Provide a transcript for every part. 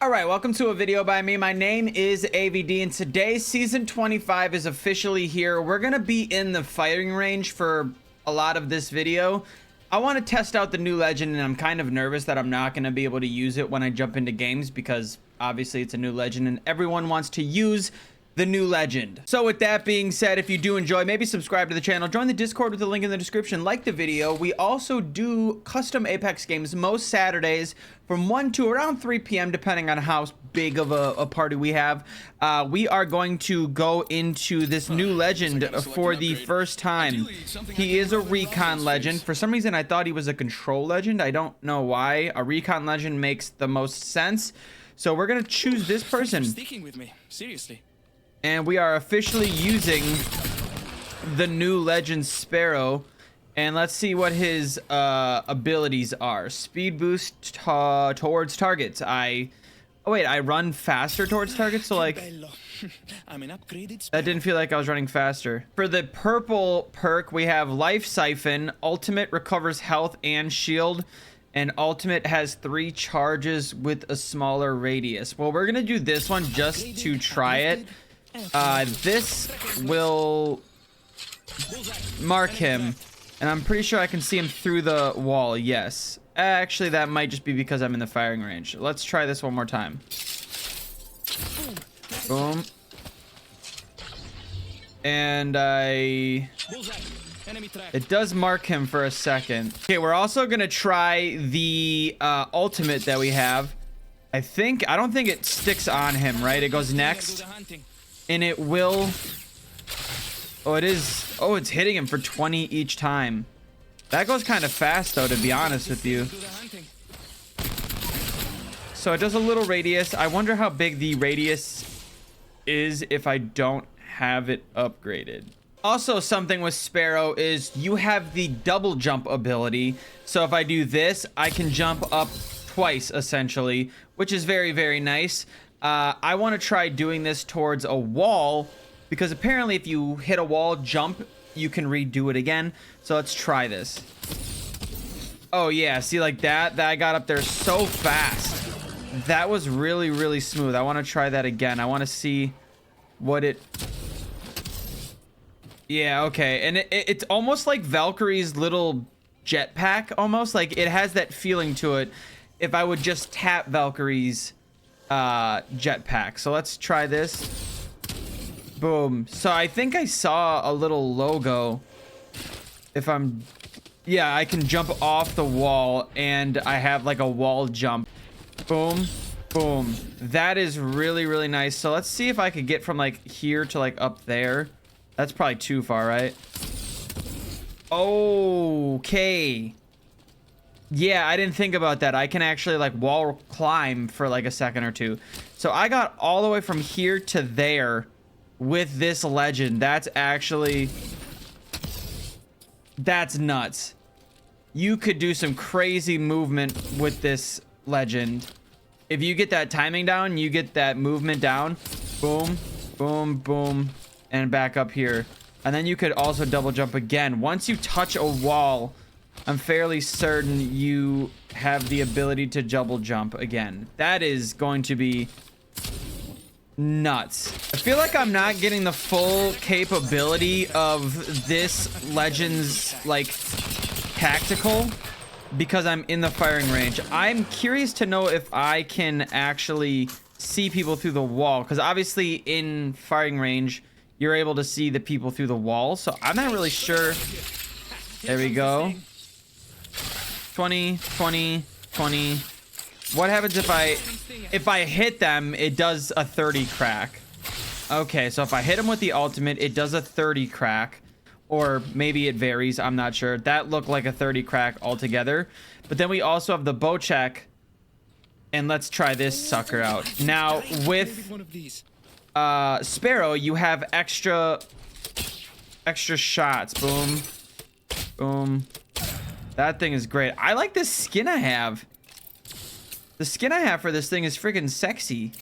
All right, welcome to a video by me. My name is AVD, and today season 25 is officially here. We're gonna be in the firing range for a lot of this video. I want to test out the new legend, and I'm kind of nervous that I'm not gonna be able to use it when I jump into games because obviously it's a new legend and everyone wants to use the new legend. So with that being said, if you do enjoy, maybe subscribe to the channel, join the Discord with the link in the description, like the video. We also do custom Apex games most Saturdays from 1 to around 3 p.m. depending on how big of a party we have. We are going to go into this new legend for the first time. He is a recon legend. For some reason I thought he was a control legend. I don't know why. A recon legend makes the most sense. So we're gonna choose this person. Sticking with me, seriously. And we are officially using the new legend Sparrow. And let's see what his abilities are. Speed boost towards targets. I run faster towards targets, so like I'm an upgraded that didn't feel like I was running faster. For the purple perk, we have Life Siphon. Ultimate recovers health and shield. And ultimate has 3 charges with a smaller radius. Well, we're gonna do this one just to try it. This will mark him, and I'm pretty sure I can see him through the wall. Yes, actually that might just be because I'm in the firing range. Let's try this one more time. Boom. And it does mark him for a second. Okay, we're also gonna try the ultimate that we have. I don't think it sticks on him, right? It goes next. And it will... Oh, it is... Oh, it's hitting him for 20 each time. That goes kind of fast, though, to be honest with you. So it does a little radius. I wonder how big the radius is if I don't have it upgraded. Also, something with Sparrow is you have the double jump ability. So if I do this, I can jump up twice, essentially, which is very, very nice. I want to try doing this towards a wall because apparently if you hit a wall, jump, you can redo it again. So let's try this. Oh yeah, see like that I got up there so fast. That was really, really smooth. I want to try that again. I want to see what it... Yeah, okay. And it's almost like Valkyrie's little jetpack, almost. Like it has that feeling to it if I would just tap Valkyrie's jetpack. So let's try this. Boom. So I think I saw a little logo. Yeah, I can jump off the wall and I have like a wall jump. Boom, boom. That is really, really nice. So let's see if I could get from like here to like up there. That's probably too far, right? Okay. Yeah, I didn't think about that. I can actually like wall climb for like a second or two. So I got all the way from here to there with this legend. That's nuts. You could do some crazy movement with this legend. If you get that timing down, you get that movement down. Boom, boom, boom, and back up here. And then you could also double jump again. Once you touch a wall, I'm fairly certain you have the ability to double jump again. That is going to be nuts. I feel like I'm not getting the full capability of this legend's like tactical because I'm in the firing range. I'm curious to know if I can actually see people through the wall because obviously in firing range you're able to see the people through the wall. So I'm not really sure. There we go. 20, 20, 20. What happens if I hit them, it does a 30 crack. Okay, so if I hit them with the ultimate, it does a 30 crack. Or maybe it varies, I'm not sure. That looked like a 30 crack altogether. But then we also have the bow check. And let's try this sucker out. Now, with Sparrow, you have extra shots. Boom. Boom. That thing is great. I like this skin I have. The skin I have for this thing is freaking sexy.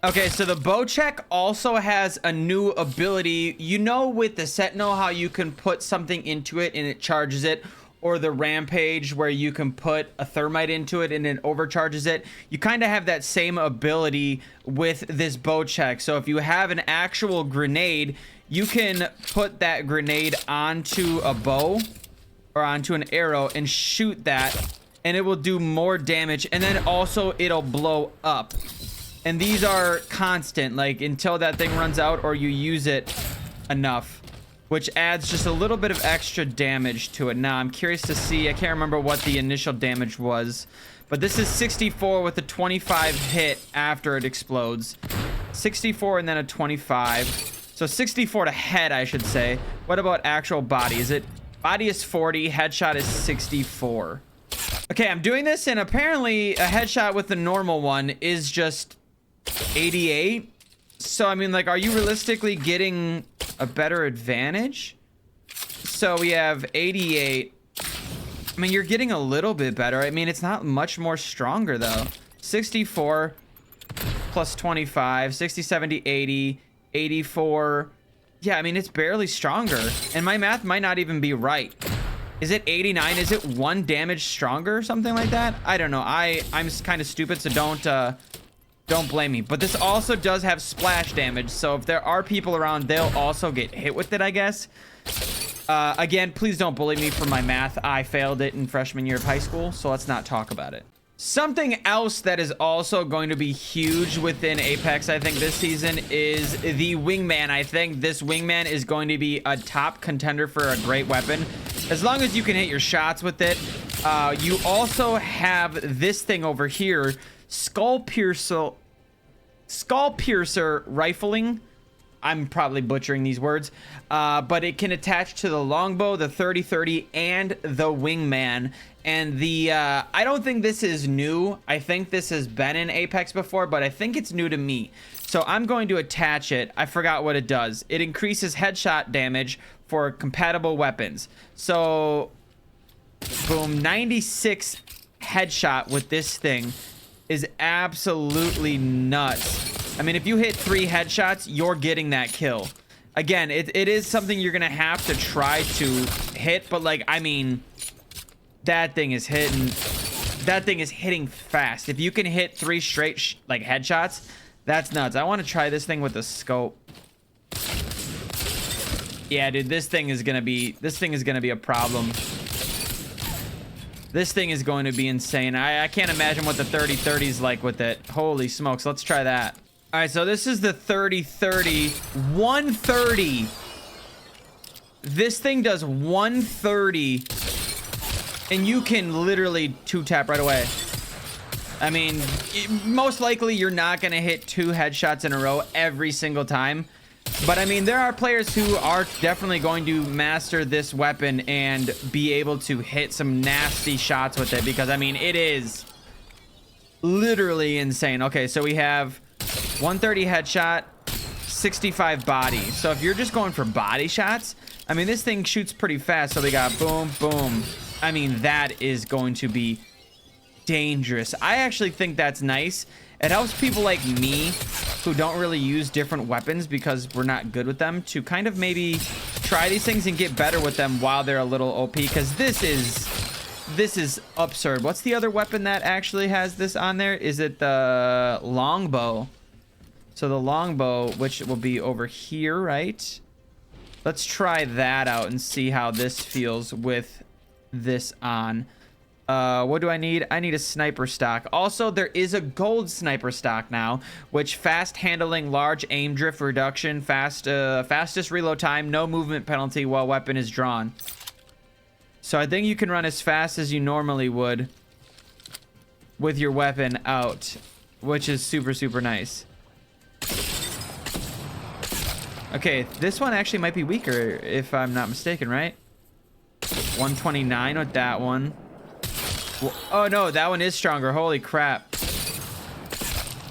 Okay, so the bow check also has a new ability. You know with the Sentinel how you can put something into it and it charges it, or the Rampage where you can put a thermite into it and it overcharges it. You kind of have that same ability with this bow check. So if you have an actual grenade, you can put that grenade onto a bow or onto an arrow and shoot that, and it will do more damage, and then also it'll blow up. And these are constant, like until that thing runs out or you use it enough, which adds just a little bit of extra damage to it. Now I'm curious to see, I can't remember what the initial damage was, but this is 64 with a 25 hit after it explodes. 64 and then a 25. So 64 to head, I should say. What about actual body? Body is 40, headshot is 64. Okay, I'm doing this, and apparently a headshot with the normal one is just 88. So I mean, like, are you realistically getting a better advantage? So we have 88. I mean, you're getting a little bit better. I mean, it's not much more stronger though. 64 plus 25, 60, 70, 80, 84. Yeah, I mean, it's barely stronger, and my math might not even be right. Is it 89? Is it 1 damage stronger or something like that? I don't know. I'm kind of stupid, so don't blame me. But this also does have splash damage, so if there are people around, they'll also get hit with it, I guess. Again, please don't bully me for my math. I failed it in freshman year of high school, so let's not talk about it. Something else that is also going to be huge within Apex, I think, this season is the wingman. I think this wingman is going to be a top contender for a great weapon, as long as you can hit your shots with it. You also have this thing over here, Skull Piercer rifling. I'm probably butchering these words, but it can attach to the longbow, the 30-30, and the wingman. And the I don't think this is new. I think this has been in Apex before, but I think it's new to me. So I'm going to attach it. I forgot what it does. It increases headshot damage for compatible weapons. So boom, 96 headshot with this thing is absolutely nuts. I mean, if you hit 3 headshots, you're getting that kill. Again, it is something you're gonna have to try to hit, but like, I mean, that thing is hitting fast. If you can hit 3 straight like headshots, that's nuts. I want to try this thing with the scope. Yeah, dude, this thing is gonna be a problem. This thing is going to be insane. I can't imagine what the 30-30 is like with it. Holy smokes, let's try that. All right, so this is the 30-30. 130. This thing does 130, and you can literally 2-tap right away. I mean, most likely you're not gonna hit 2 headshots in a row every single time. But I mean, there are players who are definitely going to master this weapon and be able to hit some nasty shots with it, because I mean, it is literally insane. Okay, so we have 130 headshot, 65 body. So if you're just going for body shots, I mean, this thing shoots pretty fast. So we got boom, boom. I mean, that is going to be dangerous. I actually think that's nice. It helps people like me who don't really use different weapons because we're not good with them to kind of maybe try these things and get better with them while they're a little OP, because this is absurd. What's the other weapon that actually has this on there? Is it the longbow? So the longbow, which will be over here, right? Let's try that out and see how this feels with this on. What do I need? I need a sniper stock. Also, there is a gold sniper stock now, which fast handling, large aim drift reduction, fastest reload time, no movement penalty while weapon is drawn. So I think you can run as fast as you normally would with your weapon out, which is super, super nice. Okay, this one actually might be weaker if I'm not mistaken, right? 129 with that one. Oh no, that one is stronger. Holy crap.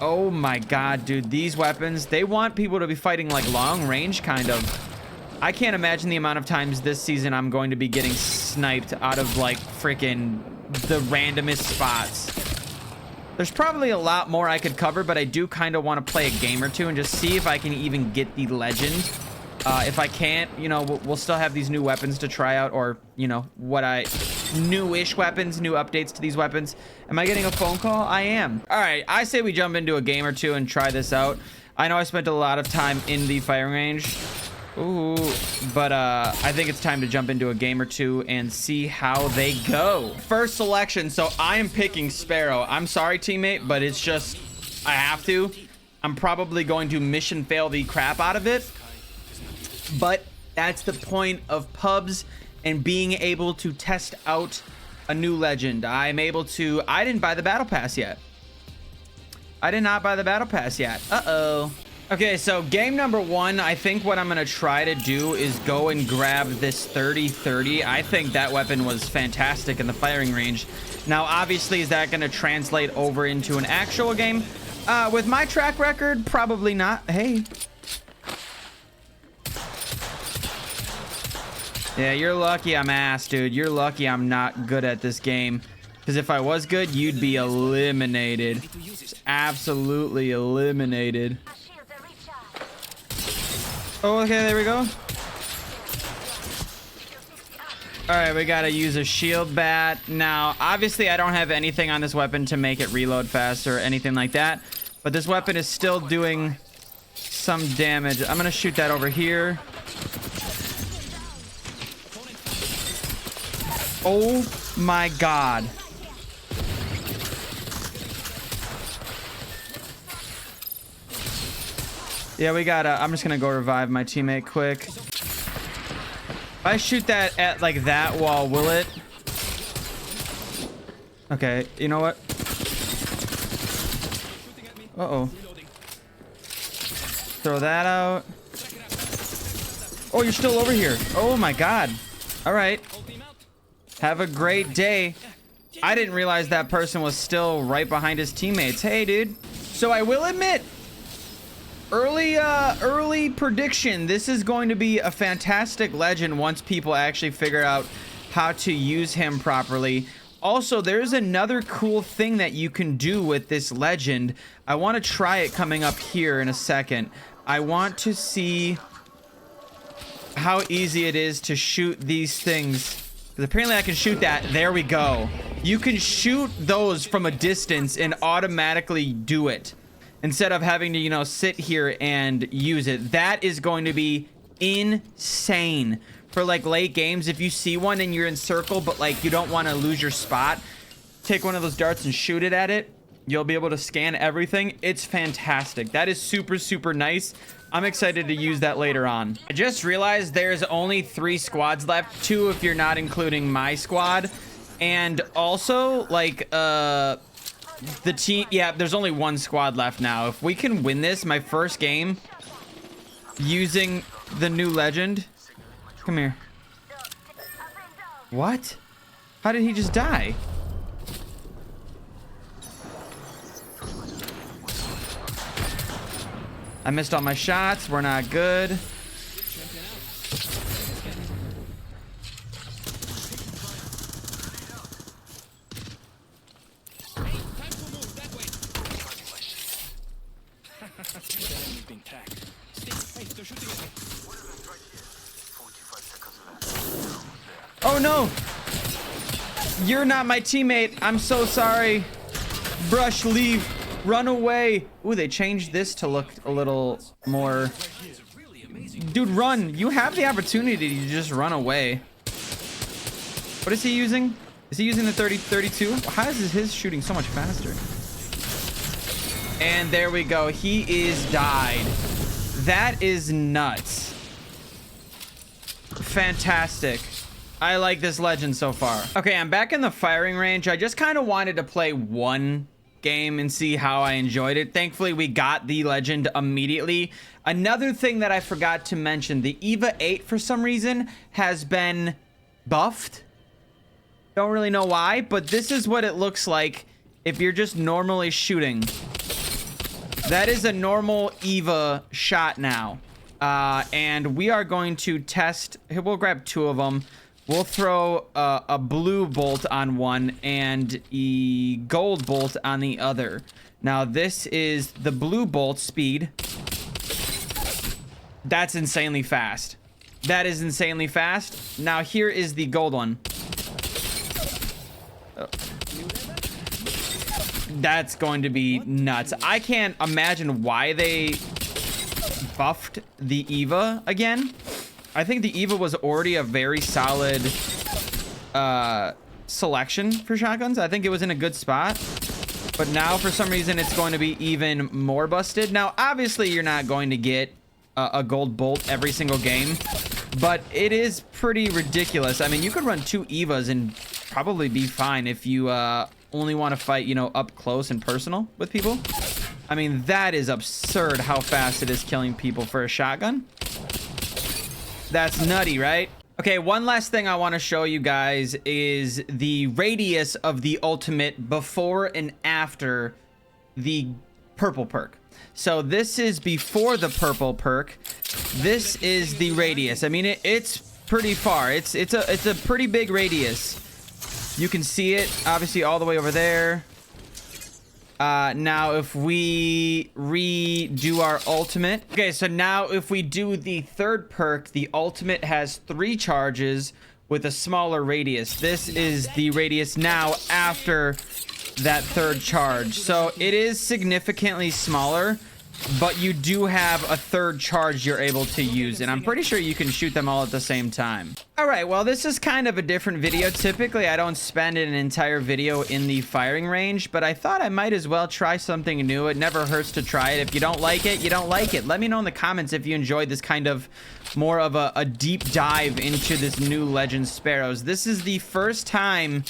Oh my god, dude, these weapons, they want people to be fighting like long range, kind of. I can't imagine the amount of times this season I'm going to be getting sniped out of like freaking the randomest spots. There's probably a lot more I could cover, but I do kind of want to play a game or two and just see if I can even get the legend. If I can't, you know, we'll still have these new weapons to try out, or, you know, what I newish weapons, new updates to these weapons. Am I getting a phone call? I am. All right, I say we jump into a game or two and try this out. I know I spent a lot of time in the firing range. Ooh, but I think it's time to jump into a game or two and see how they go. First selection, so I am picking Sparrow. I'm sorry, teammate, but it's just, I have to. I'm probably going to mission fail the crap out of it. But that's the point of pubs and being able to test out a new legend. I'm able to, I didn't buy the battle pass yet. I did not buy the battle pass yet. Uh-oh. Okay, so game number one, I think what I'm going to try to do is go and grab this 30-30. I think that weapon was fantastic in the firing range. Now, obviously, is that going to translate over into an actual game? With my track record, probably not. Hey. Yeah, you're lucky I'm ass, dude. You're lucky I'm not good at this game. Because if I was good, you'd be eliminated. Just absolutely eliminated. Oh, okay, there we go. All right, we gotta use a shield bat. Now, obviously, I don't have anything on this weapon to make it reload faster or anything like that. But this weapon is still doing some damage. I'm gonna shoot that over here. Oh my God. Yeah, we gotta, I'm just gonna go revive my teammate quick. If I shoot that at like that wall, will it? Okay, you know what? Uh-oh. Throw that out. Oh, you're still over here. Oh my God. All right. Have a great day. I didn't realize that person was still right behind his teammates. Hey, dude. So I will admit, early prediction, this is going to be a fantastic legend once people actually figure out how to use him properly. Also, there's another cool thing that you can do with this legend. I want to try it coming up here in a second. I want to see how easy it is to shoot these things. Because apparently I can shoot that. There we go. You can shoot those from a distance and automatically do it, instead of having to, you know, sit here and use it. That is going to be insane for like late games. If you see one and you're in circle, but like you don't want to lose your spot, take one of those darts and shoot it at it. You'll be able to scan everything. It's fantastic. That is super, super nice. I'm excited to use that later on. I just realized there's only 3 squads left, 2 if you're not including my squad. And also, like, the team, yeah, there's only 1 squad left now. If we can win this, my first game using the new legend. Come here. What? How did he just die? I missed all my shots. We're not good. Oh no! You're not my teammate. I'm so sorry. Brush, leave. Run away. Ooh, they changed this to look a little more... Dude, run. You have the opportunity to just run away. What is he using? Is he using the 30-32? How is his shooting so much faster? And there we go. He is died. That is nuts. Fantastic. I like this legend so far. Okay, I'm back in the firing range. I just kind of wanted to play one game and see how I enjoyed it. Thankfully, we got the legend immediately. Another thing that I forgot to mention, the EVA 8 for some reason has been buffed. Don't really know why, but this is what it looks like if you're just normally shooting. That is a normal EVA shot now. And we are going to test. Here, we'll grab 2 of them. We'll throw a blue bolt on one and a gold bolt on the other. Now, this is the blue bolt speed. That's insanely fast. That is insanely fast. Now, here is the gold one. that's going to be nuts. I can't imagine why they buffed the Eva again. I think the Eva was already a very solid selection for shotguns. I think it was in a good spot. But now, for some reason, it's going to be even more busted. Now, obviously, you're not going to get a gold bolt every single game. But it is pretty ridiculous. I mean, you could run 2 Evas and probably be fine if you only want to fight, you know, up close and personal with people. I mean, that is absurd how fast it is killing people for a shotgun. That's nutty, right? Okay, one last thing I want to show you guys is the radius of the ultimate before and after the purple perk. So this is before the purple perk. This is the radius. I mean, it's pretty far. It's a pretty big radius. You can see it obviously all the way over there. Now if we redo our ultimate. Okay, so now if we do the third perk, the ultimate has 3 charges with a smaller radius. This is the radius now after that third charge. So it is significantly smaller, but you do have a third charge you're able to use, and I'm pretty sure you can shoot them all at the same time. All right, well, this is kind of a different video. Typically, I don't spend an entire video in the firing range, but I thought I might as well try something new. It never hurts to try it. If you don't like it, you don't like it. Let me know in the comments if you enjoyed this kind of more of a deep dive into this new Legend Sparrows. This is the first time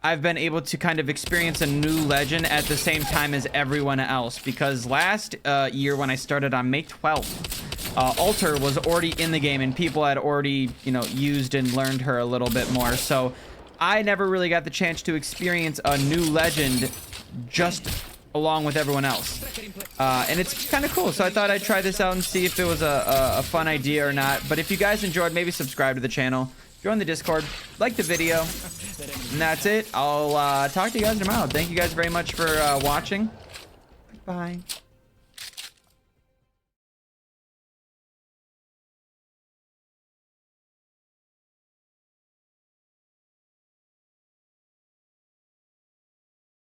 I've been able to kind of experience a new legend at the same time as everyone else, because last year when I started on May 12th, Alter was already in the game and people had already, you know, used and learned her a little bit more. So I never really got the chance to experience a new legend just along with everyone else. And it's kind of cool. So I thought I'd try this out and see if it was a fun idea or not. But if you guys enjoyed, maybe subscribe to the channel, join the Discord, like the video, and that's it. I'll talk to you guys tomorrow. Thank you guys very much for watching. Bye.